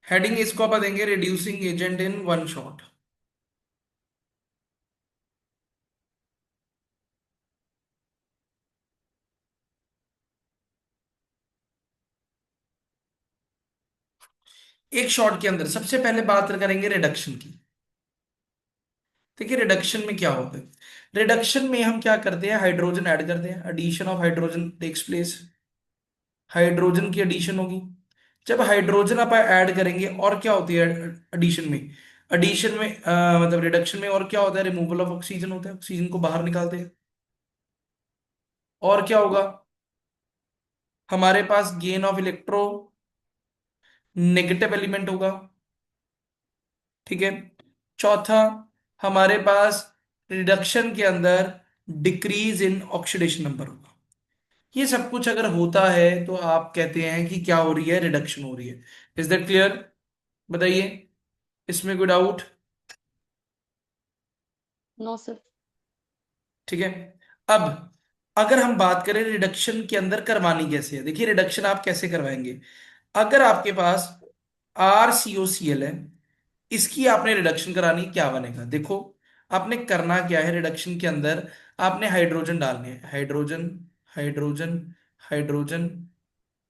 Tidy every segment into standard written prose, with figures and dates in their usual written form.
Heading इसको आप देंगे reducing agent in one shot. एक शॉट के अंदर सबसे पहले बात करेंगे रिडक्शन की। देखिए रिडक्शन में क्या होता है। रिडक्शन में हम क्या करते हैं, हाइड्रोजन ऐड करते हैं, addition of hydrogen takes place. Hydrogen की एडिशन होगी। जब हाइड्रोजन आप ऐड करेंगे और क्या होती है एडिशन में। एडिशन में मतलब रिडक्शन में और क्या होता है, रिमूवल ऑफ ऑक्सीजन होता है, ऑक्सीजन को बाहर निकालते हैं। और क्या होगा, हमारे पास gain of electronegative element होगा। ठीक है। चौथा, हमारे पास रिडक्शन के अंदर डिक्रीज इन ऑक्सीडेशन नंबर होगा। ये सब कुछ अगर होता है तो आप कहते हैं कि क्या हो रही है, रिडक्शन हो रही है। Is that clear? बताइए, इसमें कोई डाउट? No sir. ठीक है। अब अगर हम बात करें रिडक्शन के अंदर करवानी कैसे है, देखिए रिडक्शन आप कैसे करवाएंगे। अगर आपके पास आर सी ओ सी एल है, इसकी आपने रिडक्शन करानी, क्या बनेगा देखो। आपने करना क्या है रिडक्शन के अंदर, आपने हाइड्रोजन डालने हैं, हाइड्रोजन, हाइड्रोजन, हाइड्रोजन,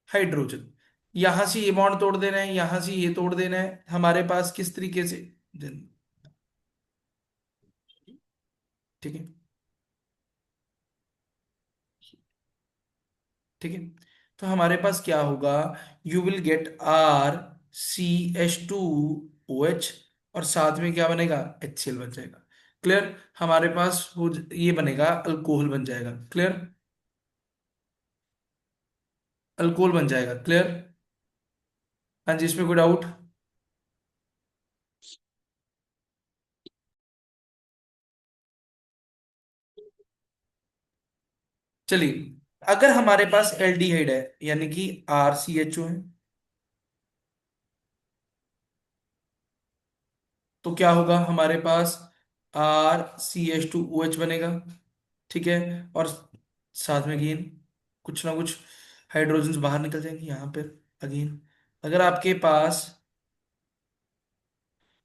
हाइड्रोजन। यहां से ये बॉन्ड तोड़ देना है, यहां से ये तोड़ देना है, हमारे पास किस तरीके से। ठीक है। ठीक है। तो हमारे पास क्या होगा, you will get R C H two O H, और साथ में क्या बनेगा, एच सी एल बन जाएगा। क्लियर? हमारे पास ये बनेगा, अल्कोहल बन जाएगा। क्लियर? अल्कोहल बन जाएगा। क्लियर? हाँ जी, इसमें कोई डाउट? चलिए, अगर हमारे पास एल्डिहाइड है यानी कि आर सी एच ओ है, तो क्या होगा हमारे पास, R C H two O H बनेगा। ठीक है। और साथ में अगेन कुछ ना कुछ हाइड्रोजन्स बाहर निकल जाएंगे यहाँ पर। अगेन अगर आपके पास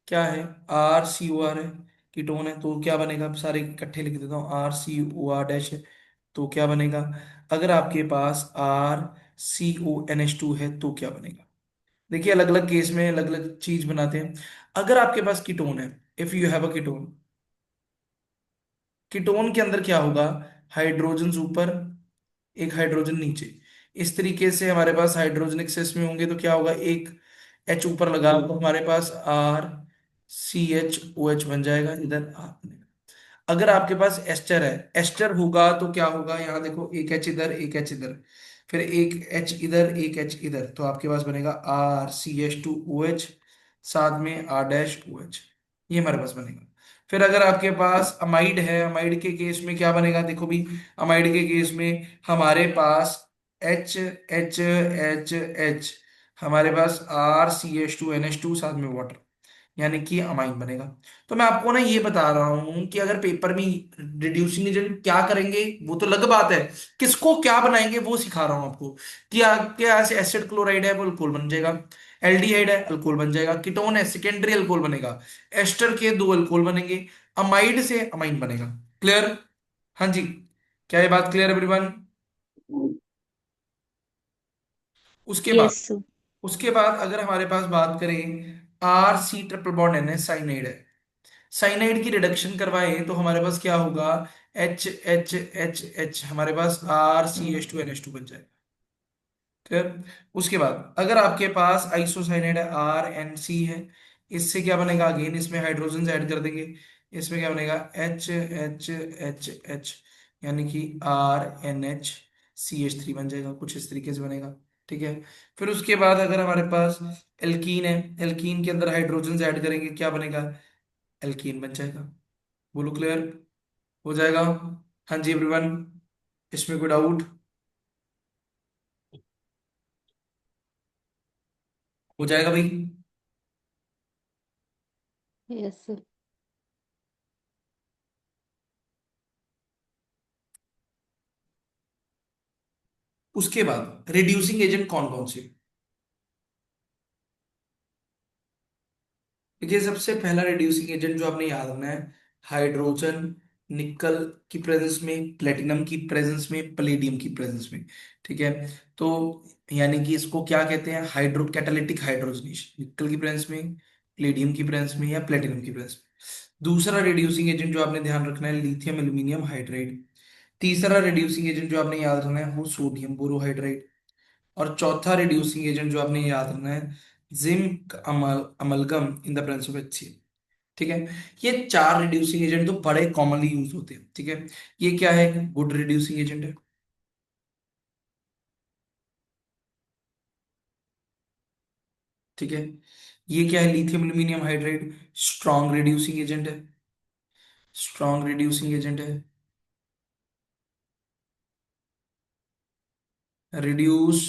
क्या है, आर सी ओ आर है, कीटोन है, तो क्या बनेगा, अब सारे इकट्ठे लिख देता हूँ, R C O R dash है, तो क्या बनेगा। अगर आपके पास R C O N H two है तो क्या बनेगा। देखिए अलग अलग केस में अलग अलग चीज बनाते हैं। अगर आपके पास कीटोन है, if you have a ketone, ketone के अंदर क्या होगा, हाइड्रोजन ऊपर, एक हाइड्रोजन नीचे। इस तरीके से हमारे पास हाइड्रोजन एक्सेस में होंगे तो क्या होगा, एक एच ऊपर लगा तो हमारे पास R C H O H बन जाएगा, इधर आर बनेगा। अगर आपके पास एस्टर है, एस्टर होगा तो क्या होगा, यहाँ देखो एक एच इधर एक एच इधर, फिर एक एच इधर एक एच इधर, तो आपके पास बनेगा R C H two O H, साथ में आर डैश ओ एच। ये हमारे पास बनेगा। फिर अगर आपके पास अमाइड है, अमाइड के केस में क्या बनेगा देखो भी, अमाइड के केस में हमारे पास एच एच एच एच, हमारे पास R C H two N H two, साथ में वाटर, यानी कि अमाइन बनेगा। तो मैं आपको ना ये बता रहा हूं कि अगर पेपर में रिड्यूसिंग एजेंट क्या करेंगे वो तो अलग बात है, किसको क्या बनाएंगे वो सिखा रहा हूं आपको। कि क्या ऐसे एसिड क्लोराइड है वो अल्कोहल बन जाएगा, एल्डिहाइड है अल्कोहल बन जाएगा, कीटोन है सेकेंडरी अल्कोहल बनेगा, एस्टर के दो अल्कोहल बनेंगे, अमाइड से अमाइन बनेगा। क्लियर? हाँ जी। क्या ये बात क्लियर एवरीवन? उसके बाद, यस सर। उसके बाद अगर हमारे पास बात करें, R C triple bond N H cyanide है, साइनाइड की रिडक्शन करवाएं तो हमारे पास क्या होगा, एच एच एच एच, हमारे पास R C H two N H two बन जाएगा। क्लियर? उसके बाद अगर आपके पास आइसोसाइनाइड है, आर एन सी है, इससे क्या बनेगा, अगेन इसमें हाइड्रोजन ऐड कर देंगे, इसमें क्या बनेगा, एच एच एच एच, यानी कि R N H C H three बन जाएगा, कुछ इस तरीके से बनेगा। ठीक है। फिर उसके बाद अगर हमारे पास एल्कीन है, एल्कीन के अंदर हाइड्रोजन ऐड करेंगे, क्या बनेगा, एल्कीन बन जाएगा। बोलो क्लियर? हो जाएगा? हाँ जी एवरीवन, इसमें कोई डाउट? हो जाएगा भाई? Yes sir. उसके बाद रिड्यूसिंग एजेंट कौन कौन से, देखिए सबसे पहला रिड्यूसिंग एजेंट जो आपने याद रखना है, हाइड्रोजन निकल की प्रेजेंस में, प्लेटिनम की प्रेजेंस में, पलेडियम की प्रेजेंस में। ठीक है। तो यानी कि इसको क्या कहते हैं, हाइड्रो कैटालिटिक हाइड्रोजनेशन, निकल की प्रेजेंस में, प्लेडियम की प्रेजेंस में, या प्लेटिनम की प्रेजेंस में। दूसरा रिड्यूसिंग एजेंट जो आपने ध्यान रखना है, लिथियम एल्यूमिनियम हाइड्राइड। तीसरा रिड्यूसिंग एजेंट जो आपने याद रखना है वो सोडियम बोरोहाइड्राइड। और चौथा रिड्यूसिंग एजेंट जो आपने याद रखना है, zinc amalgam in the presence of HCl। ठीक है। ये चार रिड्यूसिंग एजेंट तो बड़े कॉमनली यूज होते हैं। ठीक है। ये क्या है, गुड रिड्यूसिंग एजेंट है। ठीक है। ये क्या है, lithium aluminium hydride, strong reducing agent है। स्ट्रॉन्ग रिड्यूसिंग एजेंट है। Reduce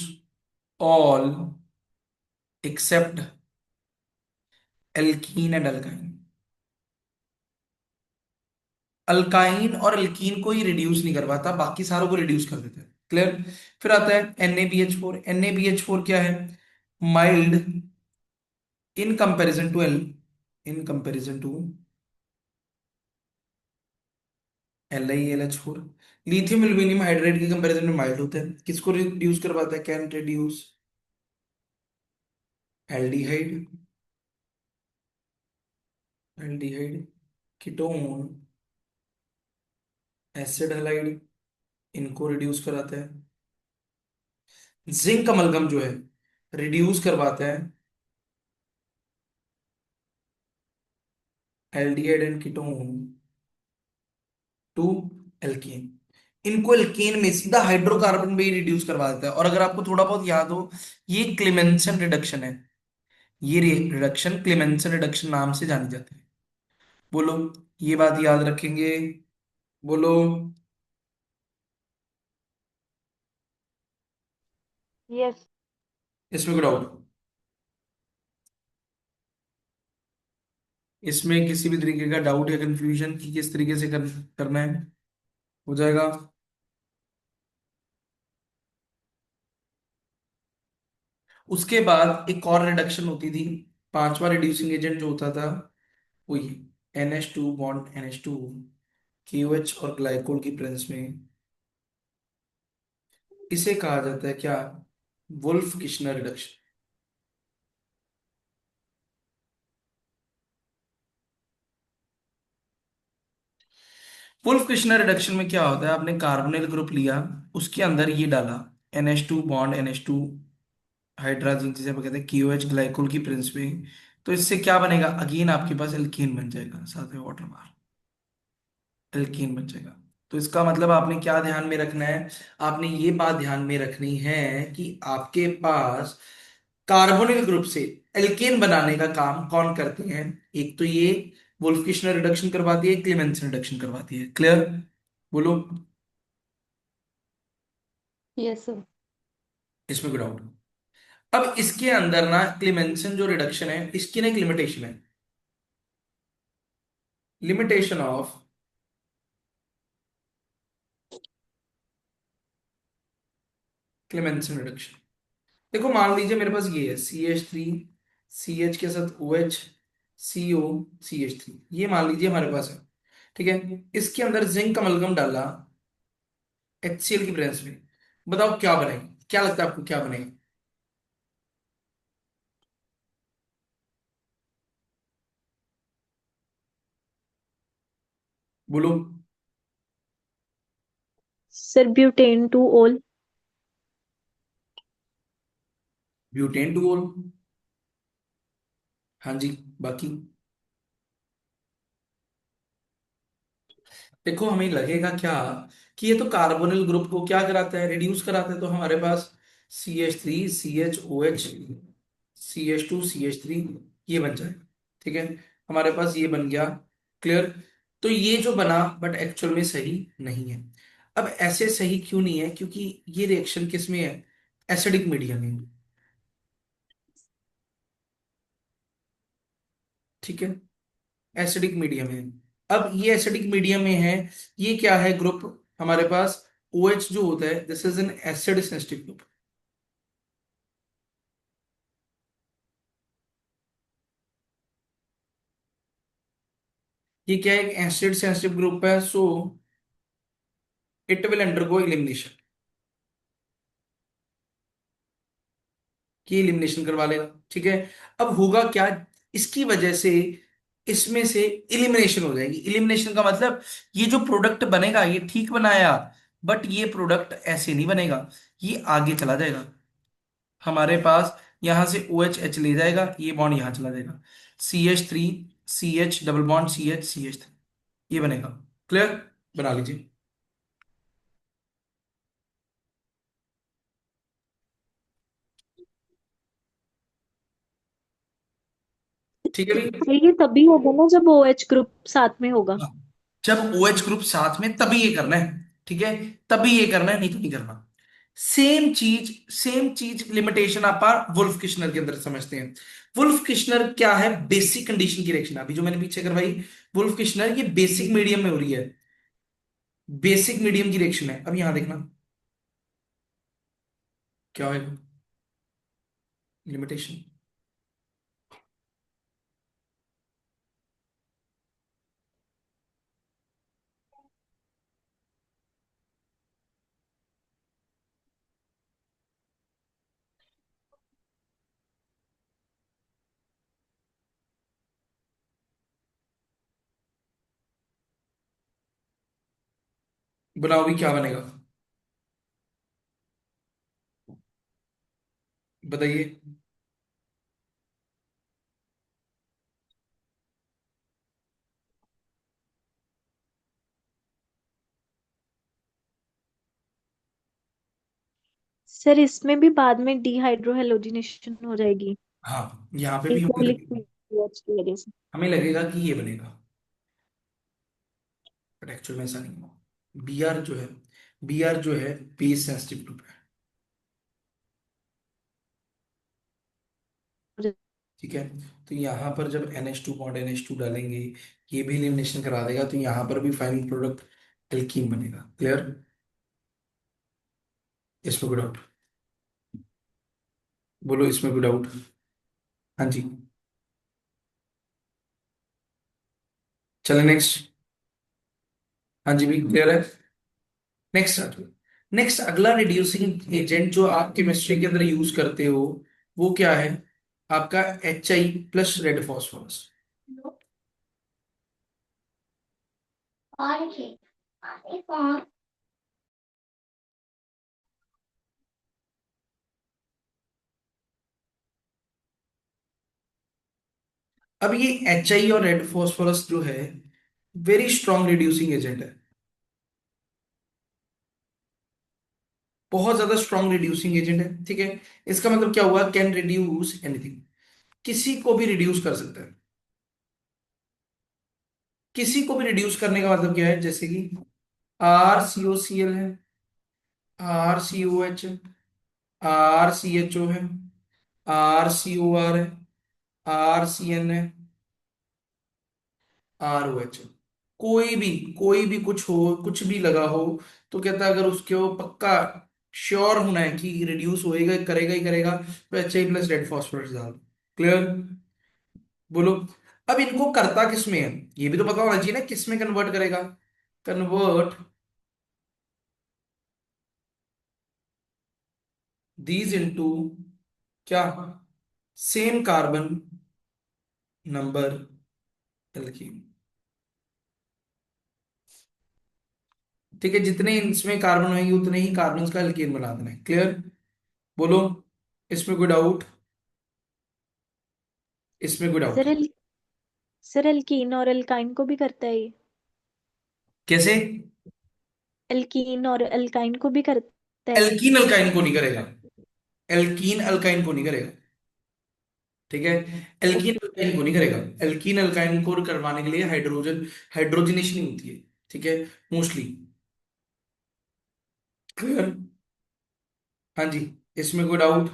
all except alkene and alkyne. Alkyne और अल्कीन को ही रिड्यूस नहीं कर पाता, बाकी सारों को रिड्यूस कर देता है। क्लियर। फिर आता है NaBH4। NaBH4 क्या है, mild in comparison to in comparison to LiAlH4। Lithium aluminium hydride के कंपैरिजन में माइल्ड होता है। किसको रिड्यूस करवाता है, can reduce aldehyde, aldehyde ketone, acid halide, इनको रिड्यूस कराता है। जिंक अमलगम जो है रिड्यूस करवाता है aldehyde and ketone to alkane. इनको एल्केन में सीधा हाइड्रोकार्बन में ही रिड्यूस करवा देता है। और अगर आपको थोड़ा बहुत याद हो, ये क्लेमेंसन रिडक्शन है। ये रिडक्शन क्लेमेंसन रिडक्शन नाम से जानी जाती है। बोलो, ये बात याद रखेंगे। बोलो। यस। इसमें कोई डाउट, इसमें किसी भी तरीके का डाउट या कंफ्यूजन कि किस तरीके से करना है, हो जाएगा। उसके बाद एक और रिडक्शन होती थी, पांचवा रिड्यूसिंग एजेंट जो होता था वो ये NH2 बॉन्ड NH2, KOH और ग्लाइकोल की प्रेजेंस में। इसे कहा जाता है क्या, Wolff Kishner reduction. Wolff Kishner reduction में क्या होता है, आपने कार्बोनिल ग्रुप लिया, उसके अंदर ये डाला NH2 बॉन्ड NH2 हाइड्रोजन, जिसे हम कहते हैं KOH ग्लाइकोल की प्रेजेंस में। तो इससे क्या बनेगा, अगेन आपके पास एल्कीन बन जाएगा, साथ में वाटर बार, एल्कीन बन जाएगा। तो इसका मतलब आपने क्या ध्यान में रखना है, आपने ये बात ध्यान में रखनी है कि आपके पास कार्बोनिल ग्रुप से एल्केन बनाने का काम कौन करते हैं। एक तो ये वुल्फ किश्नर रिडक्शन करवाती है, क्लेमेंसन रिडक्शन करवाती है। क्लियर। बोलो। Yes sir. इसमें कोई डाउट। अब इसके अंदर ना क्लेमेंसन जो रिडक्शन है इसकी ना एक लिमिटेशन है, लिमिटेशन ऑफ क्लेमेंसन रिडक्शन। देखो मान लीजिए मेरे पास ये है CH3, CH के साथ OH, CO CH3, ये मान लीजिए हमारे पास है। ठीक है। इसके अंदर जिंक अमलगम डाला HCl की प्रेजेंस में। बताओ क्या बनेगा, क्या लगता है आपको क्या बनेगा। बोलो। Sir butane two all. Butane two ओल। हाँ जी। बाकी देखो हमें लगेगा क्या कि ये तो कार्बोनिल ग्रुप को क्या कराता है, रिड्यूस कराता है। तो हमारे पास CH3 CHOH CH2 CH3 ये बन जाएगा। ठीक है। हमारे पास ये बन गया। क्लियर। तो ये जो बना बट एक्चुअल में सही नहीं है। अब ऐसे सही क्यों नहीं है, क्योंकि ये रिएक्शन किस में है, एसिडिक मीडियम में। ठीक है। एसिडिक मीडियम है। अब ये एसिडिक मीडियम में है, ये क्या है ग्रुप हमारे पास, OH जो होता है this is an acid sensitive group. ये क्या है, एक एसिड सेंसिटिव ग्रुप है, so it will undergo elimination. कि एलिमिनेशन करवा लेगा, ठीक है। अब होगा क्या, इसकी वजह से इसमें से एलिमिनेशन हो जाएगी। एलिमिनेशन का मतलब ये जो प्रोडक्ट बनेगा ये ठीक बनाया, बट ये प्रोडक्ट ऐसे नहीं बनेगा, ये आगे चला जाएगा हमारे पास। यहां से ओ एच एच ले जाएगा, ये बॉन्ड यहां चला जाएगा, CH3, CH double bond CH CH3, ये बनेगा। क्लियर, बना लीजिए। ठीक है भाई। तो ये तभी होगा ना जब OH ग्रुप साथ में होगा। हाँ, जब OH ग्रुप साथ में तभी ये करना है, ठीक है, तभी ये करना है, नहीं तो नहीं करना। सेम चीज लिमिटेशन आप वुल्फ किश्नर के अंदर समझते हैं। वुल्फ किश्नर क्या है, बेसिक कंडीशन की रिएक्शन अभी जो मैंने पीछे करवाई, वुल्फ किश्नर ये बेसिक मीडियम में हो रही है, बेसिक मीडियम की रिएक्शन है। अब यहां देखना क्या होगा, लिमिटेशन। बनाओ भी क्या बनेगा, बताइए। सर इसमें भी बाद में डिहाइड्रोहेलोजिनेशन हो जाएगी हाँ, यहाँ पे भी हमें इकोलिक लगेगा, OH की वजह से। हमें लगेगा कि ये बनेगा, बट एक्चुअल में ऐसा नहीं होगा। बी आर जो है बेस सेंसिटिव ग्रुप है, ठीक है। तो यहाँ पर जब NH2 बॉन्ड NH2 डालेंगे, ये भी एलिमिनेशन करा देगा, तो यहाँ पर भी फाइनल प्रोडक्ट एल्कीन बनेगा। क्लियर, इसमें कोई डाउट, बोलो इसमें कोई डाउट। हाँ जी, चले नेक्स्ट। हाँ जी भी क्लियर है। नेक्स्ट, नेक्स्ट अगला रिड्यूसिंग एजेंट जो आप केमिस्ट्री के अंदर यूज करते हो, वो क्या है, आपका HI+ रेड फॉस्फोरस। अब ये HI और रेड फॉस्फोरस जो है वेरी स्ट्रॉन्ग रिड्यूसिंग एजेंट है, बहुत ज्यादा स्ट्रॉन्ग रिड्यूसिंग एजेंट है, ठीक है। इसका मतलब क्या हुआ, कैन रिड्यूस एनीथिंग, किसी को भी रिड्यूस कर सकता है। किसी को भी रिड्यूस करने का मतलब क्या है, जैसे कि RCOCl है, RCOH है, RCHO है, RCOR है, RCN है, ROH है। कोई भी कुछ हो, कुछ भी लगा हो, तो कहता है अगर उसके वो पक्का श्योर होना है कि रिड्यूस होएगा, करेगा ही करेगा, तो HI+ रेड फॉस्फोरस डाल। क्लियर, बोलो। अब इनको करता किस में है, ये भी तो पता होना चाहिए ना, किस में कन्वर्ट करेगा, कन्वर्ट दीज इनटू क्या, सेम कार्बन नंबर एल्कीन, ठीक है। जितने इसमें कार्बन होंगे उतने ही कार्बन का एल्केन बना देना है। क्लियर, बोलो इसमें कोई डाउट, इसमें कोई डाउट। सर सर एल्कीन और एल्काइन को भी करता है ये। कैसे, एल्कीन और एल्काइन को भी करता है। एल्कीन अल्काइन को नहीं करेगा, एल्कीन अल्काइन को नहीं करेगा, ठीक है। Alkene okay. अल्काइन को नहीं करेगा, एल्कीन अल्काइन को करवाने के लिए हाइड्रोजनेशन होती है, ठीक है, मोस्टली। क्लियर, हाँ जी, इसमें कोई डाउट,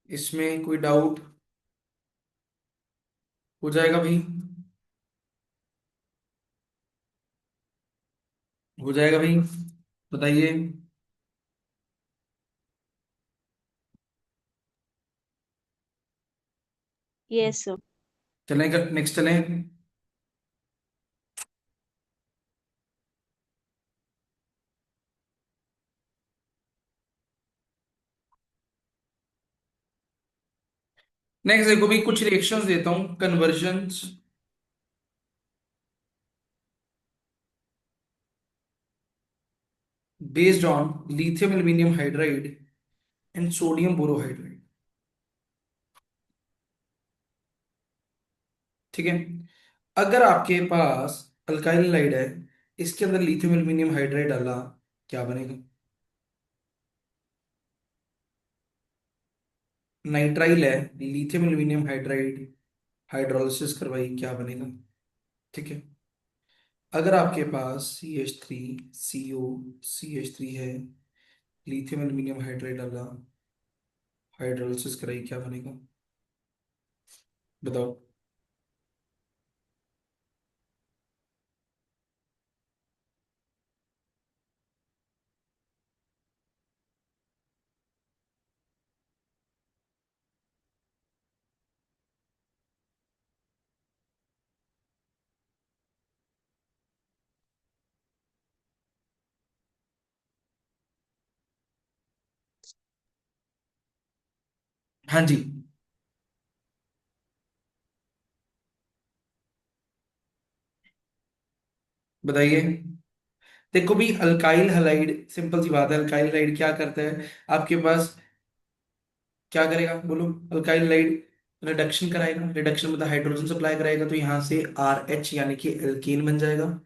इसमें कोई डाउट, हो जाएगा भाई, हो जाएगा भाई, बताइए। Yes sir. चलें, नेक्स्ट चलें। नेक्स्ट देखो भी, कुछ रिएक्शंस देता हूँ, convergence based on lithium aluminium hydride and sodium borohydride. ठीक है। अगर आपके पास अल्काइल हाइड है, इसके अंदर लिथियम एल्यूमिनियम हाइड्राइड डाला, क्या बनेगा? नाइट्राइल है, लिथियम एल्यूमिनियम हाइड्राइड, हाइड्रोलिसिस करवाई, क्या बनेगा? ठीक है। अगर आपके पास CH3CO CH3 है, लिथियम एल्यूमिनियम हाइड्राइड डाला, हाइड्रोलिसिस कराई, क्या बनेगा? बताओ। हाँ जी, बताइए। देखो भी, अल्काइल हलाइड, सिंपल सी बात है, अल्काइल हलाइड क्या करता है आपके पास? क्या करेगा बोलो? अल्काइल हलाइड रिडक्शन कराएगा, रिडक्शन मतलब हाइड्रोजन सप्लाई कराएगा, तो यहाँ से RH यानी कि एल्केन बन जाएगा,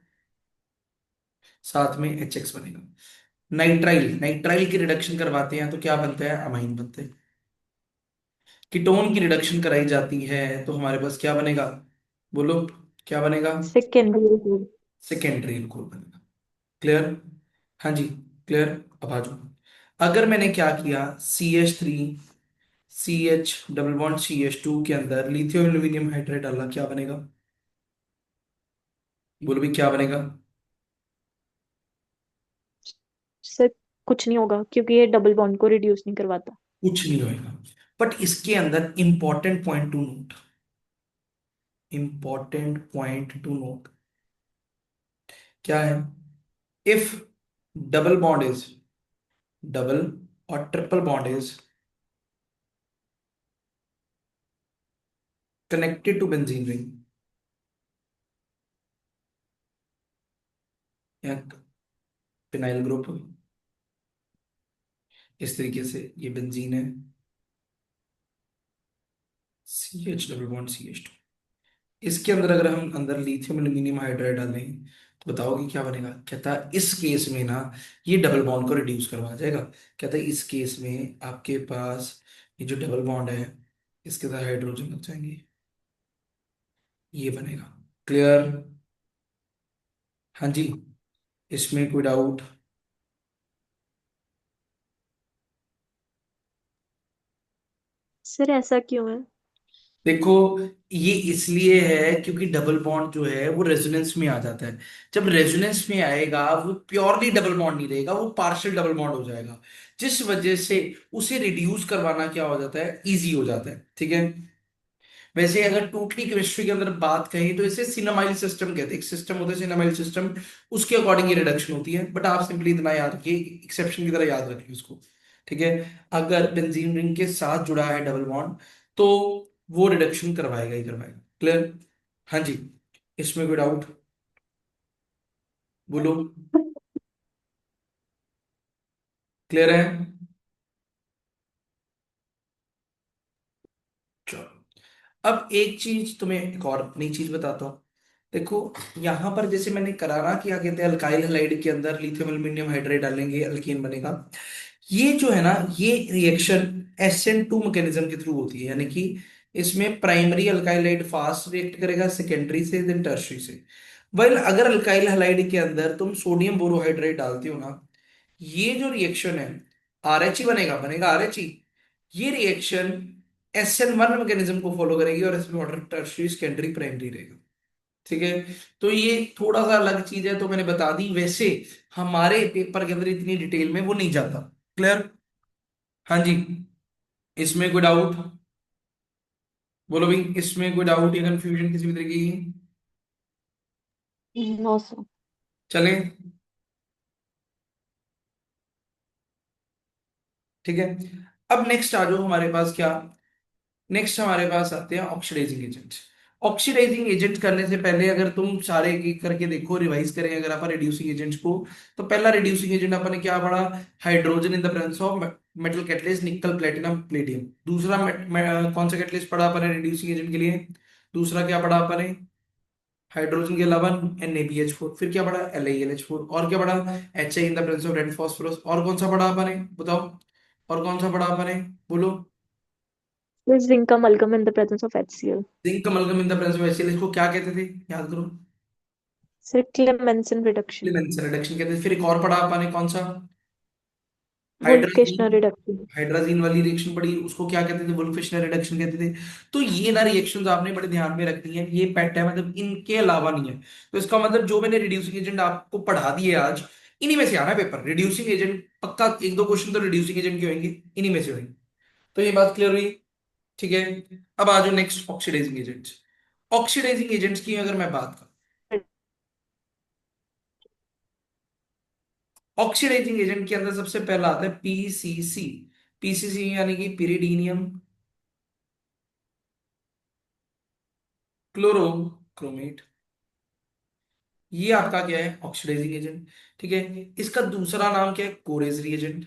साथ में HX बनेगा। नाइट्राइल, नाइट्राइल की रिडक्शन करवाते हैं तो क्या बनता है? अमाइन बनते हैं। कीटोन की रिडक्शन कराई जाती है तो हमारे पास क्या बनेगा? बोलो, क्या बनेगा? सेकेंडरी। सेकेंडरी अल्कोहल बनेगा। क्लियर? हाँ जी, क्लियर। अब आ जाओ। अगर मैंने क्या किया, CH3CH डबल बॉन्ड CH2 के अंदर लिथियम एल्यूमिनियम हाइड्राइड डाला, क्या बनेगा? बोलो भी, क्या बनेगा? सर कुछ नहीं होगा क्योंकि ये डबल बॉन्ड को रिड्यूस नहीं करवाता। कुछ नहीं होएगा। बट इसके अंदर important point to note, important point to note क्या है? If double bond is, double और triple bond is connected to benzene ring या फिनाइल ग्रुप, इस तरीके से ये बेंजीन है, CH डबल बॉन्ड CH2, इसके अंदर अगर हम अंदर लिथियम एल्यूमिनियम हाइड्राइड डालें तो बताओगे क्या बनेगा? कहता है इस केस में ना, ये डबल बॉन्ड को रिड्यूस करवा जाएगा। कहता है इस केस में आपके पास ये जो डबल बॉन्ड है, इसके साथ हाइड्रोजन लग जाएंगे, ये बनेगा। क्लियर? हाँ जी, इसमें कोई डाउट? सर ऐसा क्यों है? देखो, ये इसलिए है क्योंकि डबल बॉन्ड जो है वो रेजोनेंस में आ जाता है। जब रेजोनेंस में आएगा वो प्योरली डबल बॉन्ड नहीं रहेगा, वो पार्शियल डबल बॉन्ड हो जाएगा, जिस वजह से उसे रिड्यूस करवाना क्या हो जाता है? इजी हो जाता है। ठीक है। वैसे अगर टोटली केमिस्ट्री के अंदर बात कहें तो इसे सिनेमाइल सिस्टम कहते हैं, एक सिस्टम होता है सिनेमाइल सिस्टम, उसके अकॉर्डिंग ये रिडक्शन होती है। बट आप सिंपली इतना याद रखिए, एक्सेप्शन की तरह याद रखिए उसको। ठीक है। अगर बेंजीन रिंग के साथ जुड़ा है डबल बॉन्ड, तो वो रिडक्शन करवाएगा ही करवाएगा। क्लियर? हाँ जी, इसमें कोई डाउट? बोलो। क्लियर है? चलो, अब एक चीज तुम्हें, एक और नई चीज बताता हूँ। देखो, यहां पर जैसे मैंने करारा क्या कहते हैं, अल्काइल हलाइड के अंदर लिथियम एल्यूमिनियम हाइड्राइड डालेंगे, अल्कीन बनेगा। ये जो है ना, ये रिएक्शन SN2 मैकेनिज्म के थ्रू होती है, यानी कि इसमें primary alkyl hide fast react करेगा सेकेंडरी से, देन टर्शरी से। वेल, अगर अल्काइल हलाइड के अंदर तुम सोडियम बोरोहाइड्रेट डालते हो ना, ये जो रिएक्शन है, RH बनेगा, बनेगा RH। ये रिएक्शन SN1 मैकेनिज्म को फॉलो करेगी और इसमें ऑर्डर टर्शरी सेकेंडरी प्राइमरी रहेगा। ठीक है। तो ये थोड़ा सा अलग चीज है तो मैंने बता दी, वैसे हमारे पेपर के अंदर इतनी डिटेल में वो नहीं जाता। क्लियर? हाँ जी, इसमें कोई डाउट? बोलो भाई, इसमें कोई डाउट या कंफ्यूजन किसी भी तरीके की? No sir. चले, ठीक है। अब नेक्स्ट आ जाओ हमारे पास क्या, नेक्स्ट हमारे पास आते हैं ऑक्सीडाइजिंग एजेंट। ऑक्सीडाइजिंग एजेंट करने से पहले अगर तुम सारे एक एक करके देखो, रिवाइज करें अगर अपन रिड्यूसिंग एजेंट्स को, तो पहला रिड्यूसिंग एजेंट अपन ने क्या पढ़ा? Hydrogen in the presence of metal catalyst निकल प्लेटिनम प्लेटियम। दूसरा कौन सा कैटलिस्ट पढ़ा अपन ने रिड्यूसिंग एजेंट के लिए? दूसरा क्या पढ़ा अपन ने? हाइड्रोजन के अलावा NaBH4। फिर क्या पढ़ा? LiLH4। और क्या पढ़ा? HI in the presence of red phosphorus. और कौन सा पढ़ा अपन ने, बताओ? और कौन सा पढ़ा अपन ने, बोलो? Zinc amalgam in the presence of HCl। Zinc amalgam in the presence of HCl, इसको क्या कहते थे, याद करो? Sir Clemmensen reduction. Clemens reduction कहते थे। फिर एक और पढ़ा आपने, कौन सा? Wolf-Kishner hydrazine. रिडक्शन। हाइड्राजीन वाली रिएक्शन पढ़ी, उसको क्या कहते थे? वुल्फ-फिशनर रिडक्शन कहते थे। तो ये ना रिएक्शंस आपने बड़े ध्यान में रखनी है, ये पेट है, मतलब इनके अलावा नहीं है। तो इसका मतलब जो मैंने रिड्यूसिंग एजेंट आपको पढ़ा दिए आज, इन्हीं में से आना है पेपर। रिड्यूसिंग एजेंट पक्का एक दो क्वेश्चन तो रिड्यूसिंग एजेंट के होंगे, इन्हीं में से होंगे। तो ये बात क्लियर हुई, ठीक है। अब आ जाओ next, oxidising agents. Oxidising agents की अगर मैं बात करूं, ऑक्सीडाइजिंग एजेंट के अंदर सबसे पहला आता है PCC। PCC यानी कि पिरिडीनियम क्लोरोक्रोमेट। ये आपका क्या है? ऑक्सीडाइजिंग एजेंट, ठीक है। इसका दूसरा नाम क्या है? कोरेज रिएजेंट।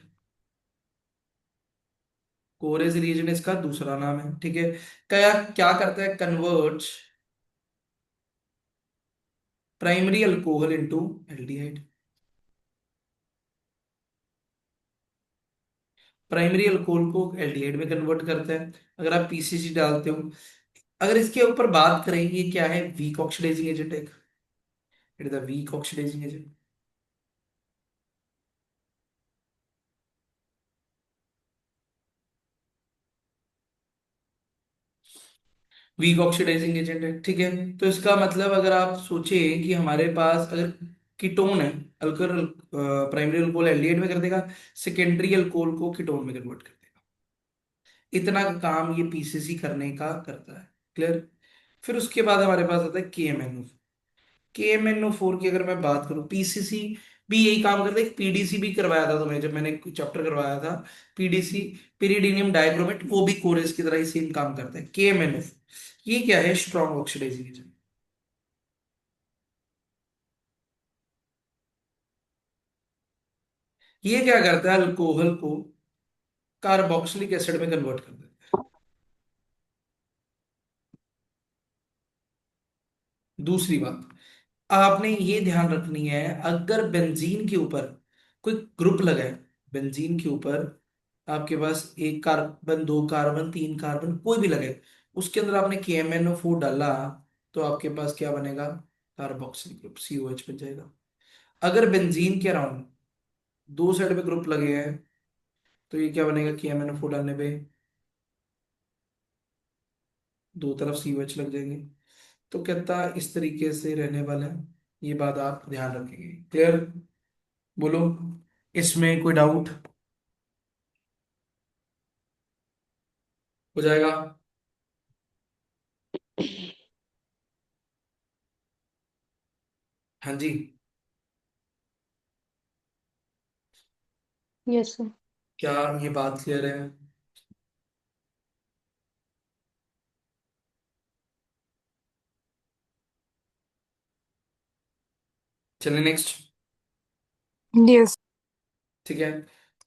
कोरेज रिएजेंट इसका दूसरा नाम है, ठीक है। क्या क्या करता है? Converts primary alcohol into aldehyde. Primary alcohol को एल्डिहाइड में कन्वर्ट करता है अगर आप PCC डालते हो। अगर इसके ऊपर बात करें, ये क्या है? वीक ऑक्सीडाइजिंग एजेंट है, it is the weak oxidising agent. Weak oxidising agent है, ठीक है। तो इसका मतलब अगर आप सोचे कि हमारे पास अगर कीटोन है, अल्कोहल, प्राइमरी अल्कोहल एल्डिहाइड में कर देगा, सेकेंडरी अल्कोहल को कीटोन में कन्वर्ट कर देगा। इतना काम ये PCC करने का करता है, क्लियर। फिर उसके बाद हमारे पास आता है KMnO। KMnO4 की अगर मैं बात करूं, PCC भी यही काम करता है। PDC भी करवाया था तुम्हें जब मैंने चैप्टर करवाया था, PDC, पिरिडीनियम डाइक्रोमेट, वो भी कोरेस की तरह ही सेम काम करता है। KMnO, ये क्या है? Strong oxidising agent. ये क्या करता है? अल्कोहल को कार्बोक्सिलिक एसिड में कन्वर्ट कर देता है। दूसरी बात आपने ये ध्यान रखनी है, अगर बेंजीन के ऊपर कोई ग्रुप लगा है, बेंजीन के ऊपर आपके पास एक कार्बन, दो कार्बन, तीन कार्बन, कोई भी लगे, उसके अंदर आपने KMnO4 डाला, तो आपके पास क्या बनेगा? कार्बोक्सिल ग्रुप, COH बन जाएगा। अगर बेंजीन के अराउंड दो साइड पे ग्रुप लगे हैं, तो ये क्या बनेगा? KMnO4 डालने पे दो तरफ COH लग जाएंगे। तो कहता इस तरीके से रहने वाला है, ये बात आप ध्यान रखेंगे, क्लियर। बोलो, इसमें कोई डाउट हो जाएगा? हाँ जी। Yes sir. क्या ये बात क्लियर है? चलिए नेक्स्ट, यस। ठीक है।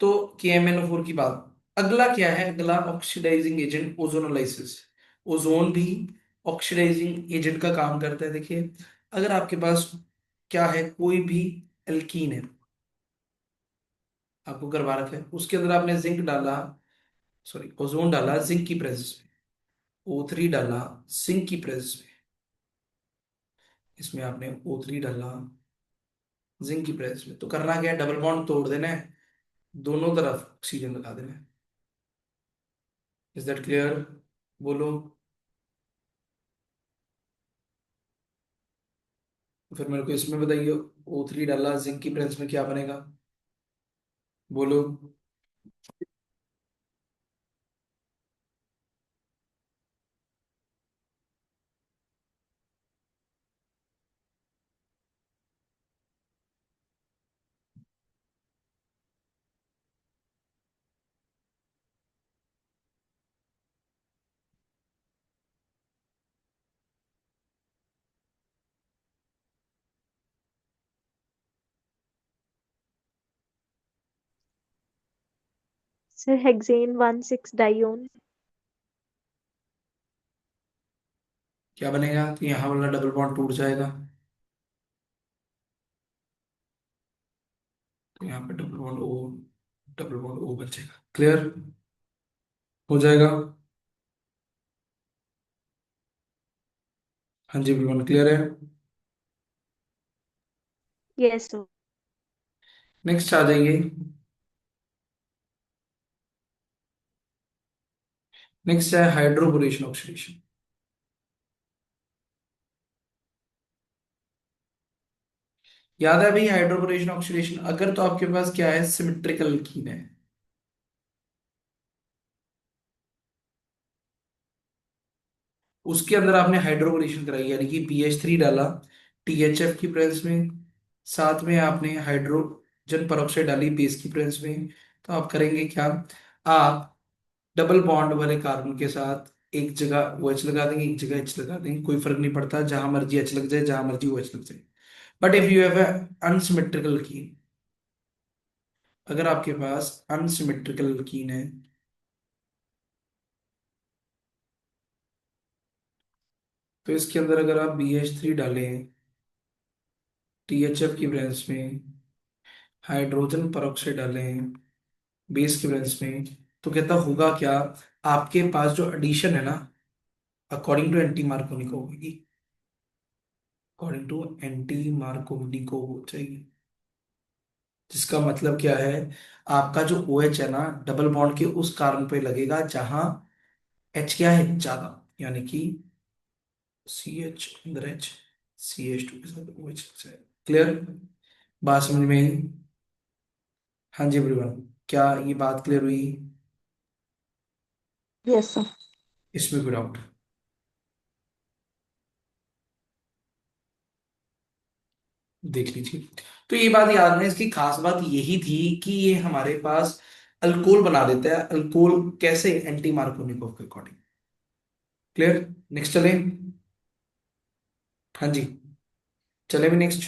तो KMnO4 की बात, अगला क्या है? अगला ऑक्सीडाइजिंग एजेंट ओजोनोलाइसिस। ओजोन भी ऑक्सीडाइजिंग एजेंट का काम करता है। देखिए, अगर आपके पास क्या है, कोई भी एल्कीन है, आपको करवा रखा है, उसके अंदर आपने जिंक डाला, सॉरी ओजोन डाला जिंक की प्रेजेंस में, O3 डाला जिंक की प्रेजेंस में, इसमें आपने O3 डाला जिंक की प्रेजेंस में, तो करना क्या है? डबल बॉन्ड तोड़ देना है, दोनों तरफ ऑक्सीजन लगा देना है। Is that clear? बोलो। तो फिर मेरे को इसमें बताइए, O3 डाला जिंक की प्रेजेंस में, क्या बनेगा? बोलो। Sir hexane 1,6 डाइओन। क्या बनेगा? तो यहाँ वाला डबल बॉन्ड टूट जाएगा, तो यहाँ पे double bond O, double bond O बचेगा। क्लियर हो जाएगा? हाँ जी एवरीवन, क्लियर है? Yes sir. नेक्स्ट आ जाइए। नेक्स्ट है हाइड्रोबोरेशन ऑक्सीडेशन। याद है भाई हाइड्रोबोरेशन ऑक्सीडेशन? अगर तो आपके पास क्या है, सिमेट्रिकल कीन है, उसके अंदर आपने हाइड्रोबोरेशन कराई, यानी कि BH3 डाला THF की प्रेजेंस में, साथ में आपने हाइड्रोजन परऑक्साइड डाली बेस की प्रेजेंस में, तो आप करेंगे क्या? आप डबल बॉन्ड वाले कार्बन के साथ एक जगह OH लगा देंगे, एक जगह H लगा देंगे, कोई फर्क नहीं पड़ता, जहां मर्जी H लग जाए, जहां मर्जी OH लग जाए। But if you have unsymmetrical कीन, अगर आपके पास अनसिमेट्रिकल कीन है, तो इसके अंदर अगर आप BH3 डालें THF की ब्रेंच में, हाइड्रोजन परऑक्साइड डालें बेस की ब्रेंच में, तो कहता होगा क्या? आपके पास जो एडिशन है ना, अकॉर्डिंग टू एंटी मार्कोनिको होगी, अकॉर्डिंग टू एंटी मार्कोनिको हो जाएगी। जिसका मतलब क्या है, आपका जो OH है ना, डबल बॉन्ड के उस कार्बन पे लगेगा जहां H क्या है, ज्यादा, यानी कि CH अंदर H, CH2 के साथ OH लग जाएगा। क्लियर? बात समझ में आई? हाँ जी एवरीवन, क्या ये बात क्लियर हुई? Yes sir. इसमें कोई डाउट? देख लीजिए। तो ये बात याद रखना, इसकी खास बात यही थी कि ये हमारे पास अल्कोहल बना देता है। अल्कोहल कैसे? एंटी मार्कोनिकोव के अकॉर्डिंग। क्लियर? नेक्स्ट चले? हाँ जी, चले भी नेक्स्ट।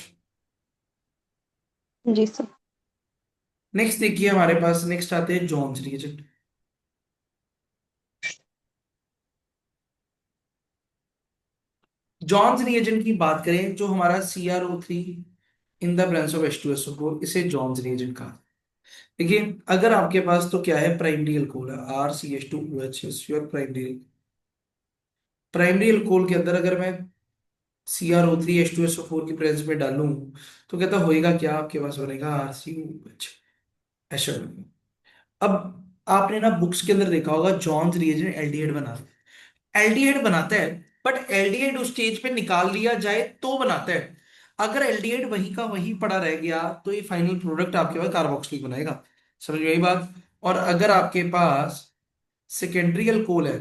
जी सर। नेक्स्ट देखिए हमारे पास, नेक्स्ट आते हैं जॉन्स रिएजेंट। जॉन्स रिएजेंट की बात करें, जो हमारा CrO3 in the presence of H2SO4, इसे जॉन्स रिएजेंट कहा। देखिए, अगर आपके पास तो क्या है, प्राइमरी अल्कोहल है RCH2OH your primary. Primary alcohol के अंदर अगर मैं CrO3 H2SO4 की प्रेजेंस में डालूं, तो कहता होएगा क्या? आपके पास बनेगा RCOH, ऐसा बनेगा। अब आपने ना बुक्स के अंदर देखा होगा, जॉन्स रिएजेंट एल्डिहाइड बनाता है, एल्डिहाइड बनाता है, बट एल्डिहाइड उस स्टेज पे निकाल लिया जाए तो बनाता है। अगर एल्डिहाइड वही का वही पड़ा रह गया, तो ये फाइनल प्रोडक्ट आपके पास कार्बोक्सिलिक बनाएगा। समझ में आई बात? और अगर आपके पास सेकेंडरी अल्कोहल है,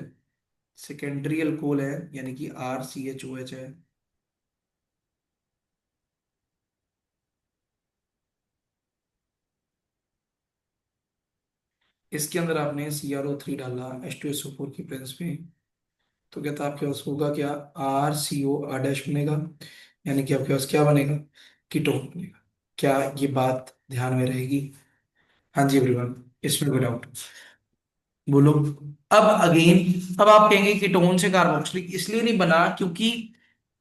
सेकेंडरी अल्कोहल है यानी कि RCHOH है, इसके अंदर आपने CrO3 डाला H2SO4 की प्रेजेंस में, तो कहता है आपके पास होगा क्या? RCO डैश बनेगा, यानी कि आपके पास क्या बनेगा? कीटोन बनेगा। क्या ये बात ध्यान में रहेगी? हाँ जी एवरीवन, इसमें कोई डाउट? बोलो। अब अगेन, अब आप कहेंगे कीटोन से कार्बोक्सिलिक इसलिए नहीं बना क्योंकि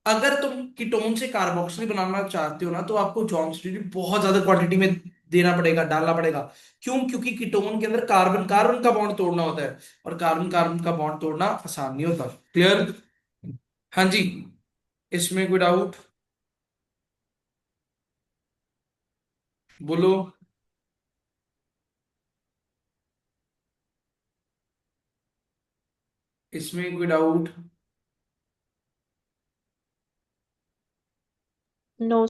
अगर तुम कीटोन से कार्बोक्सिलिक बनाना चाहते हो ना, तो आपको जॉन्स्टिन बहुत ज्यादा क्वांटिटी में देना पड़ेगा, डालना पड़ेगा। क्यों? क्योंकि कीटोन के अंदर कार्बन कार्बन का बॉन्ड तोड़ना होता है, और कार्बन कार्बन का बॉन्ड तोड़ना आसान नहीं होता। क्लियर? हाँ जी, इसमें कोई डाउट? बोलो। इसमें कोई डाउट? नो।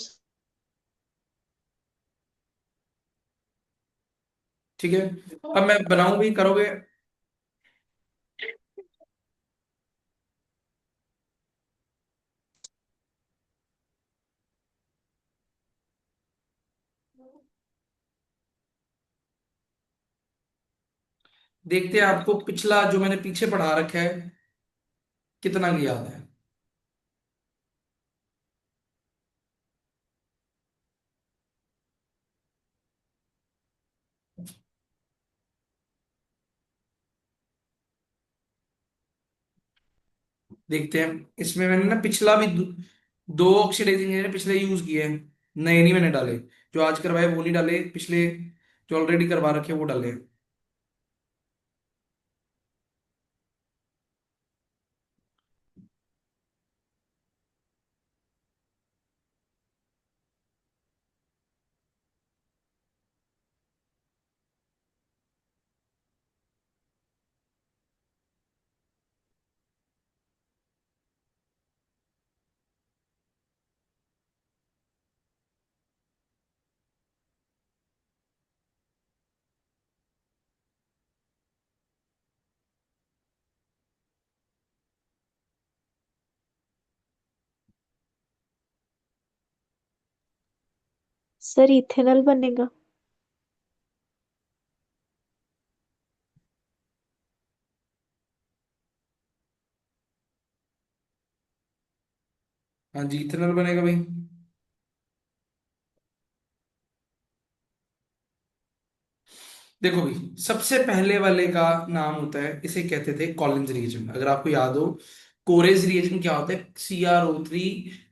ठीक है, अब मैं बनाऊं भी, करोगे? देखते हैं आपको पिछला जो मैंने पीछे पढ़ा रखा है कितना की याद है। देखते हैं। इसमें मैंने ना पिछला भी दो ऑक्सीडाइजिंग एजेंट पिछले यूज किए हैं, नए नहीं मैंने डाले। जो आज करवाए वो नहीं डाले, पिछले जो ऑलरेडी करवा रखे वो डाले हैं। सर इथेनॉल बनेगा। हाँ जी, इथेनॉल बनेगा भाई। देखो भाई, सबसे पहले वाले का नाम होता है, इसे कहते थे कॉलिंस रिएजेंट, अगर आपको याद हो। कोरेज रिएजेंट क्या होता है? CrO3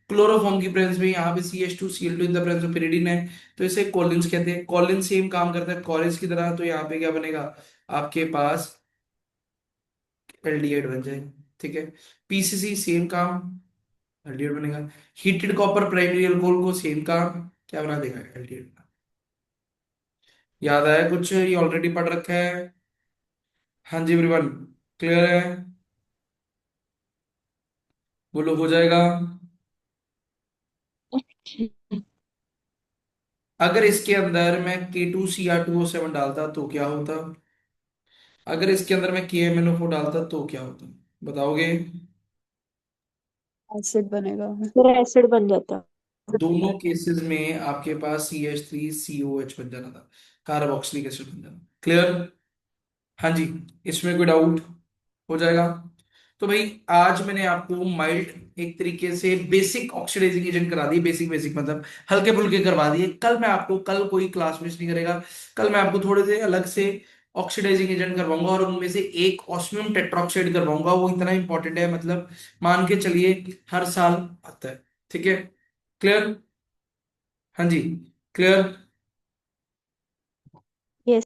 क्लोरोफॉर्म की प्रेजेंस में, यहाँ पे CH2Cl2 in the presence of pyridine है, तो इसे कॉलिंस कहते हैं। कॉलिन सेम काम करता है कोरेज की तरह, तो यहाँ पे क्या बनेगा आपके पास? एल्डिहाइड बन जाएगा। ठीक है। PCC सेम काम, एल्डिहाइड बनेगा। हीटेड कॉपर प्राइमरी अल्कोहल को सेम काम, क्या बना देगा? एल्डिहाइड। याद आया कुछ? ये ऑलरेडी पढ़ रखा है। हाँ जी एवरीवन, क्लियर है? बोलो, हो जाएगा। अगर इसके अंदर मैं K2Cr2O7 डालता तो क्या होता? अगर इसके अंदर मैं KMnO4 डालता तो क्या होता? बताओगे? एसिड बनेगा। फिर एसिड बन जाता। दोनों केसेस में आपके पास CH3COH बन जाना था, कार्बोक्सिलिक एसिड बन जाना। क्लियर? हाँ जी। इसमें कोई डाउट? हो जाएगा। तो भाई आज मैंने आपको माइल्ड एक तरीके से बेसिक ऑक्सीडाइजिंग एजेंट करा दिए, बेसिक बेसिक मतलब हल्के फुल्के करवा दिए। कल मैं आपको, कल कोई क्लास मिस नहीं करेगा, कल मैं आपको थोड़े से अलग से ऑक्सीडाइजिंग एजेंट करवाऊंगा, और उनमें से एक ऑस्मियम टेट्रोक्साइड करवाऊंगा। वो इतना इंपॉर्टेंट है, मतलब मान के चलिए हर साल आता है। ठीक है? क्लियर? हाँ जी, क्लियर। यस।